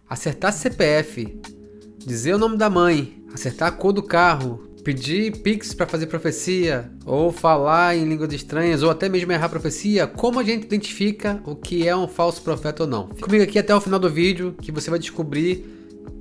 acertar CPF, dizer o nome da mãe, acertar a cor do carro, pedir Pix para fazer profecia, ou falar em línguas estranhas, ou até mesmo errar profecia, como a gente identifica o que é um falso profeta ou não? Fica comigo aqui até o final do vídeo que você vai descobrir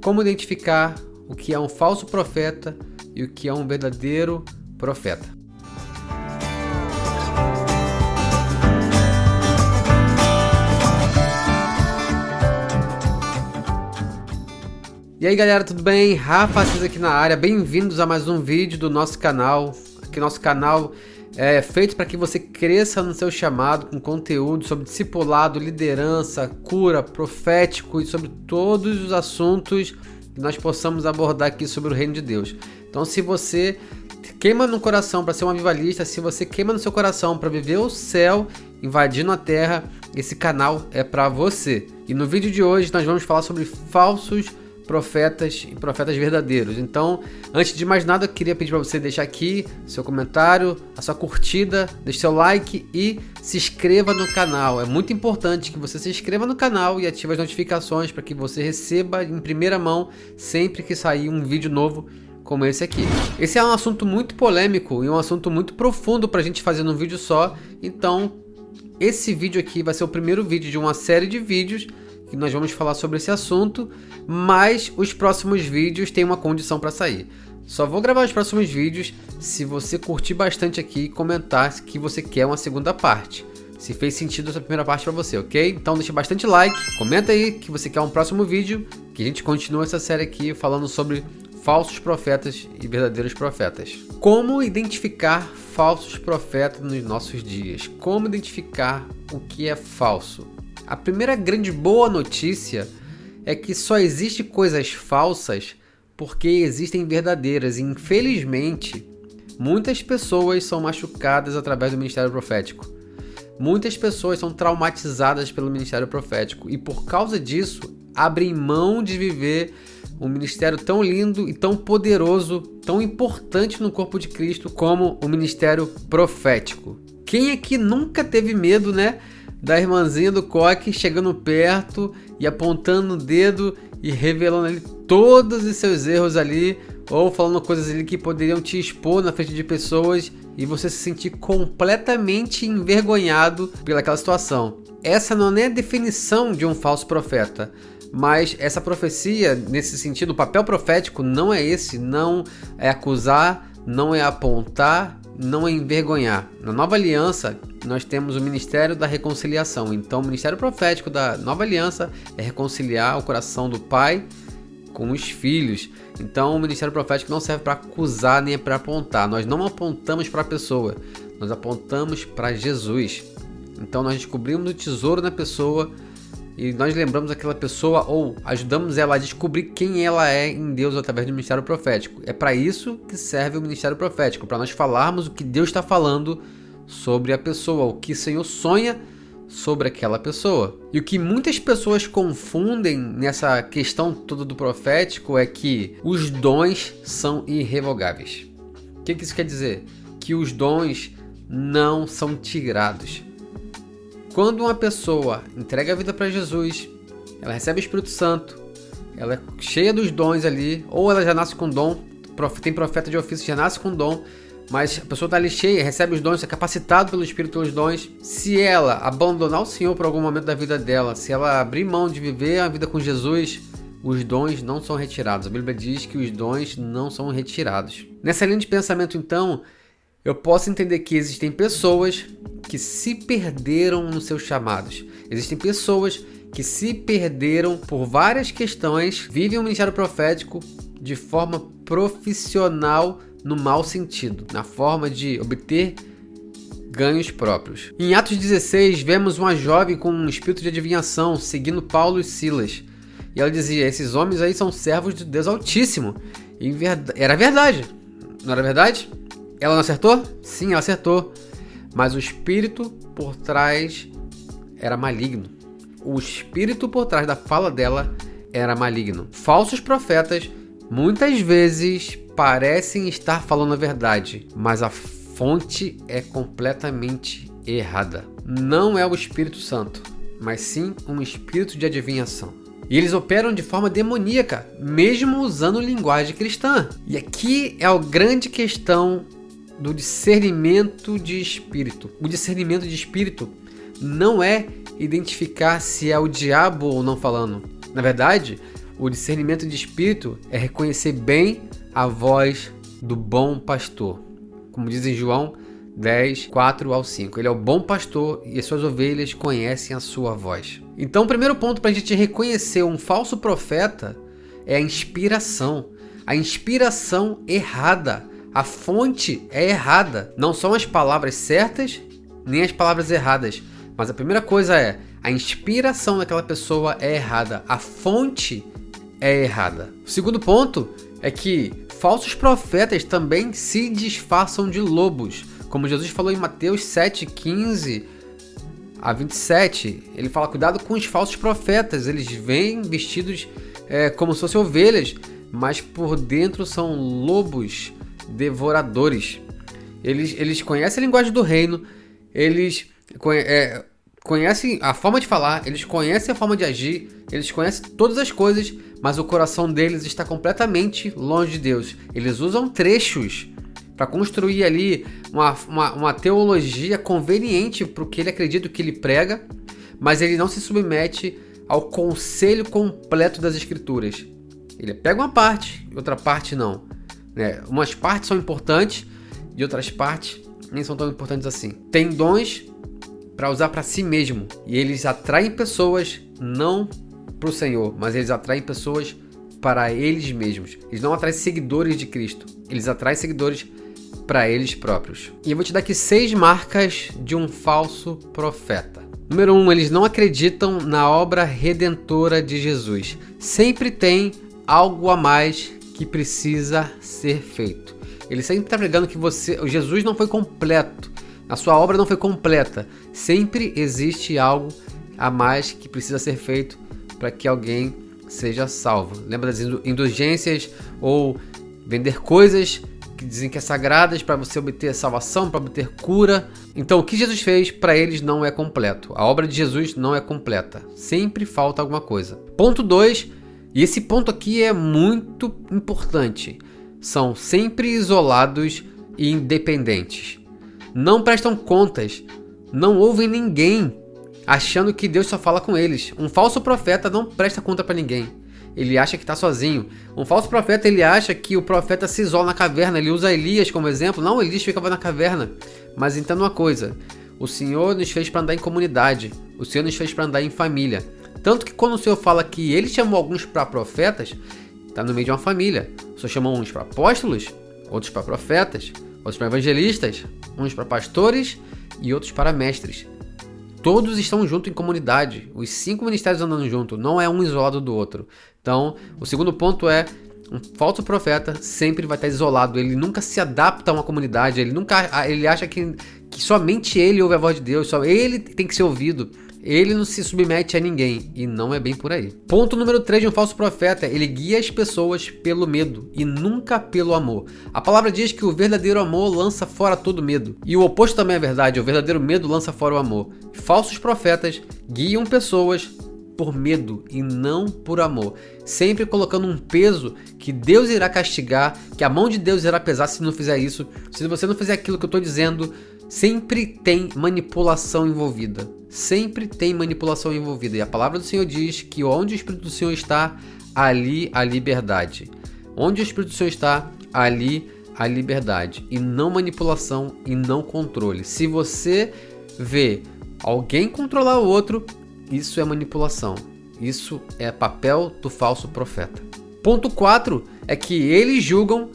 como identificar o que é um falso profeta e o que é um verdadeiro profeta. E aí galera, tudo bem? Rafa Assis aqui na área, bem-vindos a mais um vídeo do nosso canal. Aqui nosso canal é feito para que você cresça no seu chamado com conteúdo sobre discipulado, liderança, cura, profético e sobre todos os assuntos que nós possamos abordar aqui sobre o reino de Deus. Então se você queima no coração para ser um avivalista, se você queima no seu coração para viver o céu invadindo a terra, esse canal é para você. E no vídeo de hoje nós vamos falar sobre falsos profetas e profetas verdadeiros. Então, antes de mais nada, eu queria pedir para você deixar aqui seu comentário, a sua curtida, deixe seu like e se inscreva no canal. É muito importante que você se inscreva no canal e ative as notificações para que você receba em primeira mão sempre que sair um vídeo novo como esse aqui. Esse é um assunto muito polêmico e um assunto muito profundo para a gente fazer num vídeo só. Então, esse vídeo aqui vai ser o primeiro vídeo de uma série de vídeos que nós vamos falar sobre esse assunto, mas os próximos vídeos têm uma condição para sair. Só vou gravar os próximos vídeos se você curtir bastante aqui e comentar que você quer uma segunda parte. Se fez sentido essa primeira parte para você, ok? Então deixa bastante like, comenta aí que você quer um próximo vídeo, que a gente continua essa série aqui falando sobre falsos profetas e verdadeiros profetas. Como identificar falsos profetas nos nossos dias? Como identificar o que é falso? A primeira grande boa notícia é que só existe coisas falsas porque existem verdadeiras. E, infelizmente, muitas pessoas são machucadas através do ministério profético. Muitas pessoas são traumatizadas pelo ministério profético e, por causa disso, abrem mão de viver um ministério tão lindo e tão poderoso, tão importante no corpo de Cristo como o ministério profético. Quem aqui nunca teve medo, né? Da irmãzinha do coque chegando perto e apontando o dedo e revelando ali todos os seus erros ali, ou falando coisas ali que poderiam te expor na frente de pessoas e você se sentir completamente envergonhado pelaquela situação. Essa não é a definição de um falso profeta, mas essa profecia, nesse sentido, o papel profético não é esse, não é acusar, não é apontar, não é envergonhar. Na nova aliança, nós temos o ministério da reconciliação. Então, o ministério profético da nova aliança é reconciliar o coração do pai com os filhos. Então, o ministério profético não serve para acusar nem para apontar. Nós não apontamos para a pessoa, nós apontamos para Jesus. Então, nós descobrimos o tesouro na pessoa e nós lembramos aquela pessoa ou ajudamos ela a descobrir quem ela é em Deus através do ministério profético. É para isso que serve o ministério profético, para nós falarmos o que Deus está falando sobre a pessoa, o que o Senhor sonha sobre aquela pessoa. E o que muitas pessoas confundem nessa questão toda do profético é que os dons são irrevogáveis. O que isso quer dizer? Que os dons não são tirados. Quando uma pessoa entrega a vida para Jesus, ela recebe o Espírito Santo, ela é cheia dos dons ali, ou ela já nasce com dom, tem profeta de ofício, já nasce com dom, mas a pessoa está ali cheia, recebe os dons, é capacitado pelo Espírito pelos dons. Se ela abandonar o Senhor por algum momento da vida dela, se ela abrir mão de viver a vida com Jesus, os dons não são retirados. A Bíblia diz que os dons não são retirados. Nessa linha de pensamento, então, eu posso entender que existem pessoas que se perderam nos seus chamados. Existem pessoas que se perderam por várias questões, vivem o ministério profético de forma profissional no mau sentido, na forma de obter ganhos próprios. Em Atos 16, vemos uma jovem com um espírito de adivinhação seguindo Paulo e Silas. E ela dizia, esses homens aí são servos de Deus Altíssimo. E era verdade, não era verdade? Ela não acertou? Sim, ela acertou. Mas o espírito por trás era maligno. O espírito por trás da fala dela era maligno. Falsos profetas muitas vezes parecem estar falando a verdade, mas a fonte é completamente errada. Não é o Espírito Santo, mas sim um espírito de adivinhação. E eles operam de forma demoníaca, mesmo usando linguagem cristã. E aqui é a grande questão do discernimento de espírito. O discernimento de espírito não é identificar se é o diabo ou não falando. Na verdade, o discernimento de espírito é reconhecer bem a voz do bom pastor. Como diz em João 10, 4 ao 5. Ele é o bom pastor e as suas ovelhas conhecem a sua voz. Então, o primeiro ponto para a gente reconhecer um falso profeta é a inspiração. A inspiração errada. A fonte é errada. Não são as palavras certas, nem as palavras erradas. Mas a primeira coisa é, a inspiração daquela pessoa é errada. A fonte é errada. O segundo ponto é que falsos profetas também se disfarçam de lobos. Como Jesus falou em Mateus 7, 15 a 27, ele fala, cuidado com os falsos profetas, eles vêm vestidos como se fossem ovelhas, mas por dentro são lobos devoradores. Eles conhecem a linguagem do reino, eles conhecem a forma de falar, eles conhecem a forma de agir, eles conhecem todas as coisas, mas o coração deles está completamente longe de Deus. Eles usam trechos para construir ali uma teologia conveniente para o que ele acredita, o que ele prega, mas ele não se submete ao conselho completo das Escrituras. Ele pega uma parte, outra parte não. Umas partes são importantes e outras partes nem são tão importantes assim. Tem dons para usar para si mesmo e eles atraem pessoas não para o Senhor, mas eles atraem pessoas para eles mesmos. Eles não atraem seguidores de Cristo, eles atraem seguidores para eles próprios. E eu vou te dar aqui 6 marcas de um falso profeta. Número 1, eles não acreditam na obra redentora de Jesus. Sempre tem algo a mais que precisa ser feito. Ele sempre está pregando que Jesus não foi completo, a sua obra não foi completa. Sempre existe algo a mais que precisa ser feito para que alguém seja salvo. Lembra das indulgências ou vender coisas que dizem que é sagradas para você obter salvação, para obter cura. Então, o que Jesus fez para eles não é completo. A obra de Jesus não é completa. Sempre falta alguma coisa. Ponto 2, e esse ponto aqui é muito importante. São sempre isolados e independentes. Não prestam contas, não ouvem ninguém, achando que Deus só fala com eles. Um falso profeta não presta conta para ninguém. Ele acha que está sozinho. Um falso profeta, ele acha que o profeta se isola na caverna. Ele usa Elias como exemplo. Não, Elias ficava na caverna. Mas entenda uma coisa. O Senhor nos fez para andar em comunidade. O Senhor nos fez para andar em família. Tanto que quando o Senhor fala que Ele chamou alguns para profetas, está no meio de uma família. O Senhor chamou uns para apóstolos, outros para profetas, outros para evangelistas, uns para pastores e outros para mestres. Todos estão juntos em comunidade. Os 5 ministérios andando junto. Não é um isolado do outro. Então, o segundo ponto é, um falso profeta sempre vai estar isolado. Ele nunca se adapta a uma comunidade. Ele acha que somente ele ouve a voz de Deus. Só ele tem que ser ouvido. Ele não se submete a ninguém. E não é bem por aí. Ponto número 3 de um falso profeta. Ele guia as pessoas pelo medo e nunca pelo amor. A palavra diz que o verdadeiro amor lança fora todo medo. E o oposto também é verdade. O verdadeiro medo lança fora o amor. Falsos profetas guiam pessoas por medo e não por amor. Sempre colocando um peso que Deus irá castigar, que a mão de Deus irá pesar se não fizer isso. Se você não fizer aquilo que eu estou dizendo, sempre tem manipulação envolvida. Sempre tem manipulação envolvida. E a palavra do Senhor diz que onde o Espírito do Senhor está, ali a liberdade. Onde o Espírito do Senhor está, ali a liberdade. E não manipulação e não controle. Se você vê alguém controlar o outro, isso é manipulação. Isso é papel do falso profeta. Ponto 4 é que eles julgam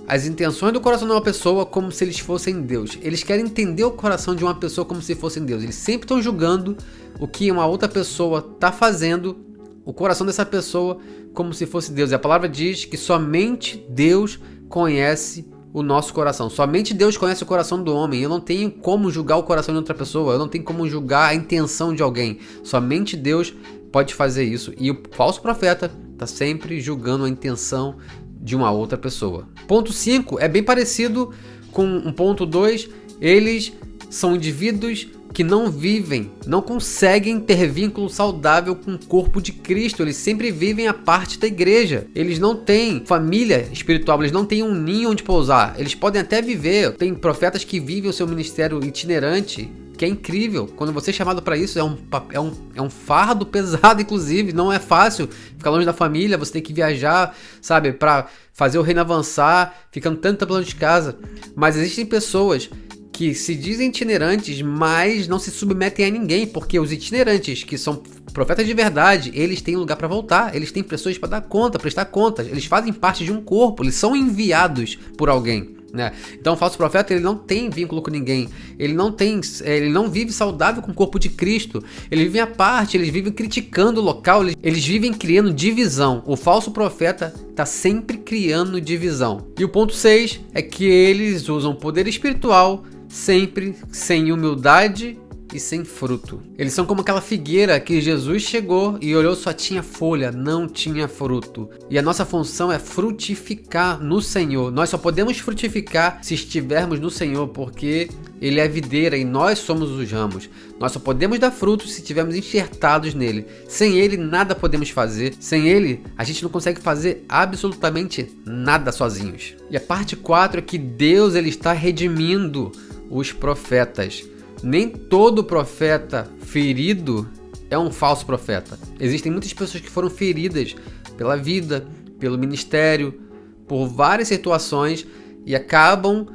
as intenções do coração de uma pessoa como se eles fossem Deus. Eles querem entender o coração de uma pessoa como se fossem Deus. Eles sempre estão julgando o que uma outra pessoa está fazendo, o coração dessa pessoa como se fosse Deus. E a palavra diz que somente Deus conhece o nosso coração. Somente Deus conhece o coração do homem. Eu não tenho como julgar o coração de outra pessoa. Eu não tenho como julgar a intenção de alguém. Somente Deus pode fazer isso. E o falso profeta está sempre julgando a intenção de uma outra pessoa. Ponto 5 é bem parecido com um ponto 2. Eles são indivíduos que não vivem, não conseguem ter vínculo saudável com o corpo de Cristo. Eles sempre vivem a parte da igreja. Eles não têm família espiritual, eles não têm um ninho onde pousar. Eles podem até viver. Tem profetas que vivem o seu ministério itinerante, que é incrível. Quando você é chamado para isso, é um fardo pesado, inclusive. Não é fácil ficar longe da família, você tem que viajar, sabe, para fazer o reino avançar, ficando tanto tempo longe de casa. Mas existem pessoas que se dizem itinerantes, mas não se submetem a ninguém, porque os itinerantes, que são profetas de verdade, eles têm lugar para voltar, eles têm pessoas para dar conta, prestar contas, eles fazem parte de um corpo, eles são enviados por alguém, né? Então o falso profeta, ele não tem vínculo com ninguém, ele não vive saudável com o corpo de Cristo, ele vive à parte, eles vivem criticando o local, eles vivem criando divisão. O falso profeta está sempre criando divisão. E o ponto 6 é que eles usam poder espiritual sempre sem humildade e sem fruto. Eles são como aquela figueira que Jesus chegou e olhou, só tinha folha, não tinha fruto. E a nossa função é frutificar no Senhor. Nós só podemos frutificar se estivermos no Senhor, porque Ele é a videira e nós somos os ramos. Nós só podemos dar frutos se estivermos enxertados nele. Sem Ele nada podemos fazer. Sem Ele a gente não consegue fazer absolutamente nada sozinhos. E a parte 4 é que Deus, ele está redimindo os profetas. Nem todo profeta ferido é um falso profeta. Existem muitas pessoas que foram feridas pela vida, pelo ministério, por várias situações e acabam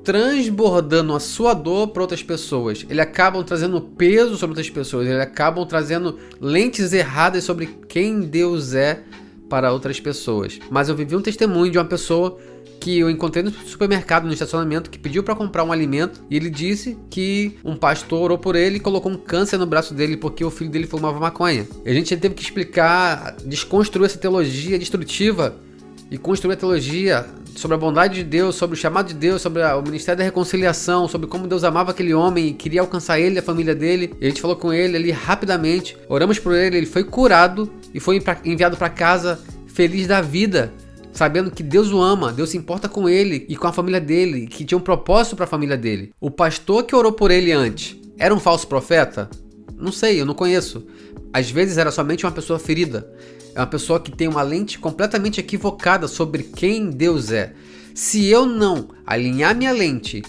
transbordando a sua dor para outras pessoas. Eles acabam trazendo peso sobre outras pessoas. Eles acabam trazendo lentes erradas sobre quem Deus é para outras pessoas. Mas eu vivi um testemunho de uma pessoa que eu encontrei no supermercado, no estacionamento, que pediu para comprar um alimento e ele disse que um pastor orou por ele e colocou um câncer no braço dele porque o filho dele fumava maconha. E a gente teve que explicar, desconstruir essa teologia destrutiva e construir a teologia sobre a bondade de Deus, sobre o chamado de Deus, sobre o ministério da reconciliação, sobre como Deus amava aquele homem e queria alcançar ele e a família dele. E a gente falou com ele ali rapidamente, oramos por ele, ele foi curado e foi enviado para casa feliz da vida, sabendo que Deus o ama, Deus se importa com ele e com a família dele, que tinha um propósito para a família dele. O pastor que orou por ele antes era um falso profeta? Não sei, eu não conheço. Às vezes era somente uma pessoa ferida. É uma pessoa que tem uma lente completamente equivocada sobre quem Deus é. Se eu não alinhar minha lente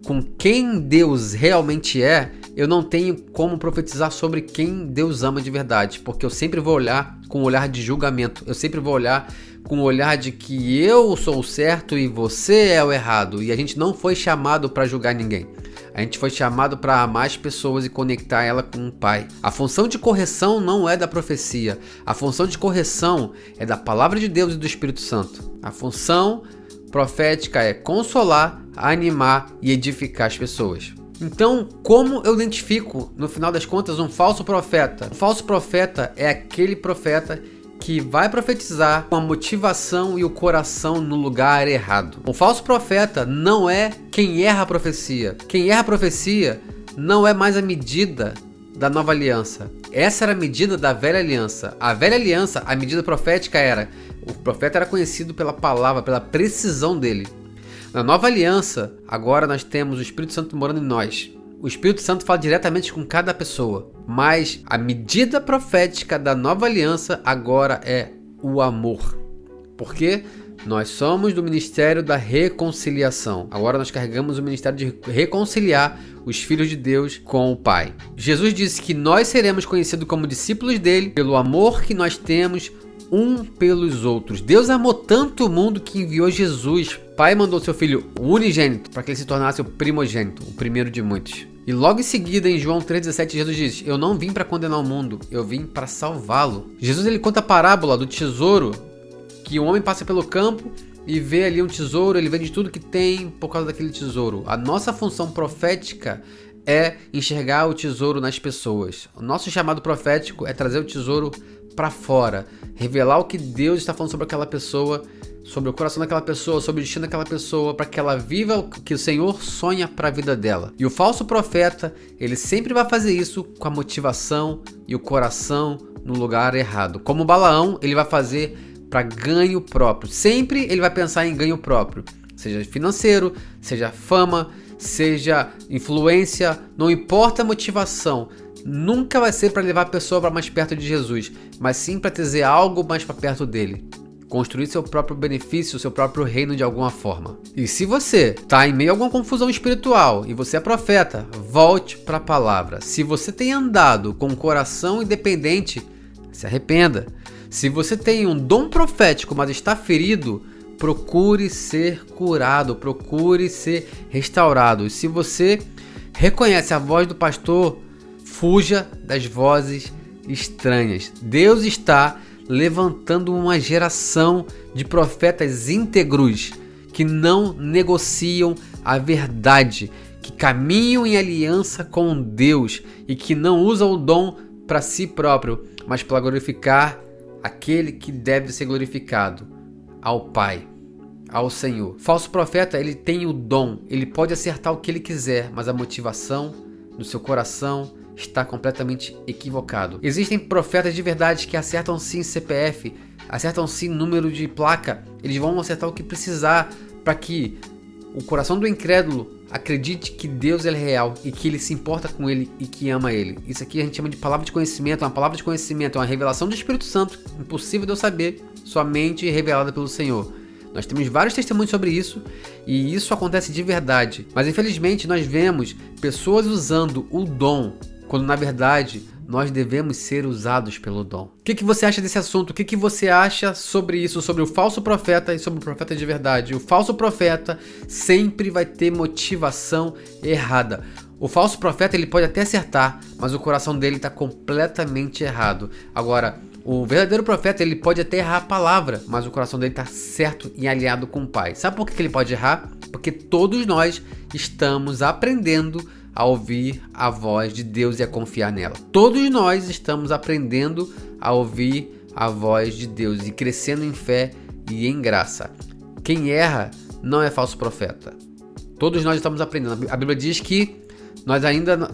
com quem Deus realmente é, eu não tenho como profetizar sobre quem Deus ama de verdade, porque eu sempre vou olhar com um olhar de julgamento, eu sempre vou olhar com o olhar de que eu sou o certo e você é o errado, e a gente não foi chamado para julgar ninguém. A gente foi chamado para amar as pessoas e conectar ela com o Pai. A função de correção não é da profecia, a função de correção é da palavra de Deus e do Espírito Santo. A função profética é consolar, animar e edificar as pessoas. Então, como eu identifico, no final das contas, um falso profeta? Um falso profeta é aquele profeta que vai profetizar com a motivação e o coração no lugar errado. Um falso profeta não é quem erra a profecia. Quem erra a profecia não é mais a medida da nova aliança. Essa era a medida da velha aliança. A velha aliança, a medida profética era... O profeta era conhecido pela palavra, pela precisão dele. Na nova aliança, agora nós temos o Espírito Santo morando em nós. O Espírito Santo fala diretamente com cada pessoa. Mas a medida profética da nova aliança agora é o amor. Porque nós somos do ministério da reconciliação. Agora nós carregamos o ministério de reconciliar os filhos de Deus com o Pai. Jesus disse que nós seremos conhecidos como discípulos dele pelo amor que nós temos um pelos outros. Deus amou tanto o mundo que enviou Jesus. O Pai mandou seu Filho unigênito para que ele se tornasse o primogênito, o primeiro de muitos. E logo em seguida, em João 3,17, Jesus diz: eu não vim para condenar o mundo, eu vim para salvá-lo. Jesus, ele conta a parábola do tesouro, que o homem passa pelo campo e vê ali um tesouro, ele vende tudo que tem por causa daquele tesouro. A nossa função profética é enxergar o tesouro nas pessoas. O nosso chamado profético é trazer o tesouro para fora, revelar o que Deus está falando sobre aquela pessoa, sobre o coração daquela pessoa, sobre o destino daquela pessoa, para que ela viva o que o Senhor sonha para a vida dela. E o falso profeta, ele sempre vai fazer isso com a motivação e o coração no lugar errado. Como Balaão, ele vai fazer para ganho próprio. Sempre ele vai pensar em ganho próprio, seja financeiro, seja fama, seja influência, não importa a motivação, nunca vai ser para levar a pessoa para mais perto de Jesus, mas sim para trazer algo mais para perto dele. Construir seu próprio benefício, seu próprio reino de alguma forma. E se você está em meio a alguma confusão espiritual e você é profeta, volte para a palavra. Se você tem andado com o coração independente, se arrependa. Se você tem um dom profético, mas está ferido, procure ser curado, procure ser restaurado. E se você reconhece a voz do pastor, fuja das vozes estranhas. Deus está levantando uma geração de profetas íntegros que não negociam a verdade, que caminham em aliança com Deus e que não usam o dom para si próprio, mas para glorificar aquele que deve ser glorificado, ao Pai, ao Senhor. Falso profeta, ele tem o dom, ele pode acertar o que ele quiser, mas a motivação do seu coração está completamente equivocado. Existem profetas de verdade que acertam sim CPF, acertam sim número de placa, eles vão acertar o que precisar para que o coração do incrédulo acredite que Deus é real e que ele se importa com ele e que ama ele. Isso aqui a gente chama de palavra de conhecimento, uma palavra de conhecimento, é uma revelação do Espírito Santo, impossível de eu saber, somente revelada pelo Senhor. Nós temos vários testemunhos sobre isso e isso acontece de verdade, mas infelizmente nós vemos pessoas usando o dom quando na verdade nós devemos ser usados pelo dom. O que você acha desse assunto? O que você acha sobre isso, sobre o falso profeta e sobre o profeta de verdade? O falso profeta sempre vai ter motivação errada. O falso profeta ele pode até acertar, mas o coração dele está completamente errado. Agora, o verdadeiro profeta ele pode até errar a palavra, mas o coração dele está certo e alinhado com o Pai. Sabe por que ele pode errar? Porque todos nós estamos aprendendo a ouvir a voz de Deus e a confiar nela. Todos nós estamos aprendendo a ouvir a voz de Deus e crescendo em fé e em graça. Quem erra não é falso profeta. Todos nós estamos aprendendo. A Bíblia diz que nós ainda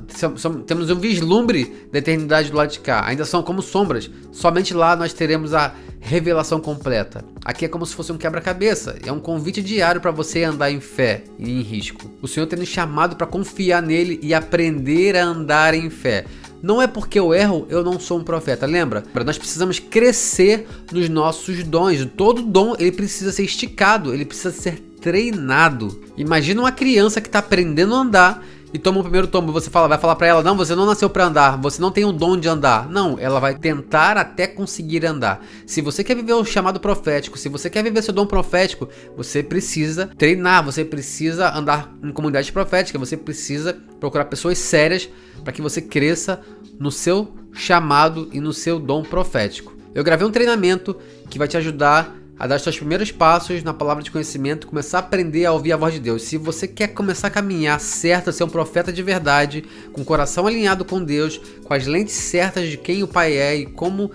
temos um vislumbre da eternidade do lado de cá. Ainda são como sombras. Somente lá nós teremos a revelação completa. Aqui é como se fosse um quebra-cabeça. É um convite diário para você andar em fé e em risco. O Senhor tem nos chamado para confiar nele e aprender a andar em fé. Não é porque eu erro, eu não sou um profeta. Lembra? Nós precisamos crescer nos nossos dons. Todo dom ele precisa ser esticado, ele precisa ser treinado. Imagina uma criança que está aprendendo a andar e toma o primeiro tombo, vai falar pra ela, não, você não nasceu pra andar, você não tem o dom de andar. Não, ela vai tentar até conseguir andar. Se você quer viver o chamado profético, se você quer viver seu dom profético, você precisa treinar, você precisa andar em comunidade profética, você precisa procurar pessoas sérias para que você cresça no seu chamado e no seu dom profético. Eu gravei um treinamento que vai te ajudar a dar os seus primeiros passos na palavra de conhecimento, começar a aprender a ouvir a voz de Deus. Se você quer começar a caminhar certo, a ser um profeta de verdade, com o coração alinhado com Deus, com as lentes certas de quem o Pai é e como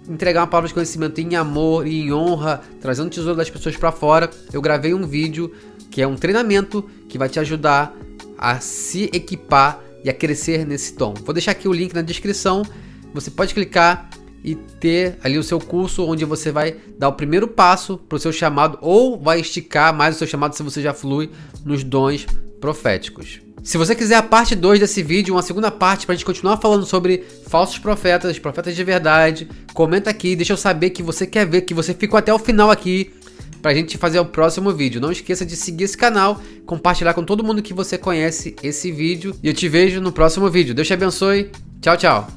entregar uma palavra de conhecimento em amor e em honra, trazendo o tesouro das pessoas para fora, eu gravei um vídeo que é um treinamento que vai te ajudar a se equipar e a crescer nesse dom. Vou deixar aqui o link na descrição, você pode clicar e ter ali o seu curso onde você vai dar o primeiro passo para o seu chamado ou vai esticar mais o seu chamado se você já flui nos dons proféticos. Se você quiser a parte 2 desse vídeo, uma segunda parte para a gente continuar falando sobre falsos profetas, profetas de verdade, comenta aqui, deixa eu saber que você quer ver, que você ficou até o final aqui para a gente fazer o próximo vídeo. Não esqueça de seguir esse canal, compartilhar com todo mundo que você conhece esse vídeo e eu te vejo no próximo vídeo. Deus te abençoe. Tchau, tchau.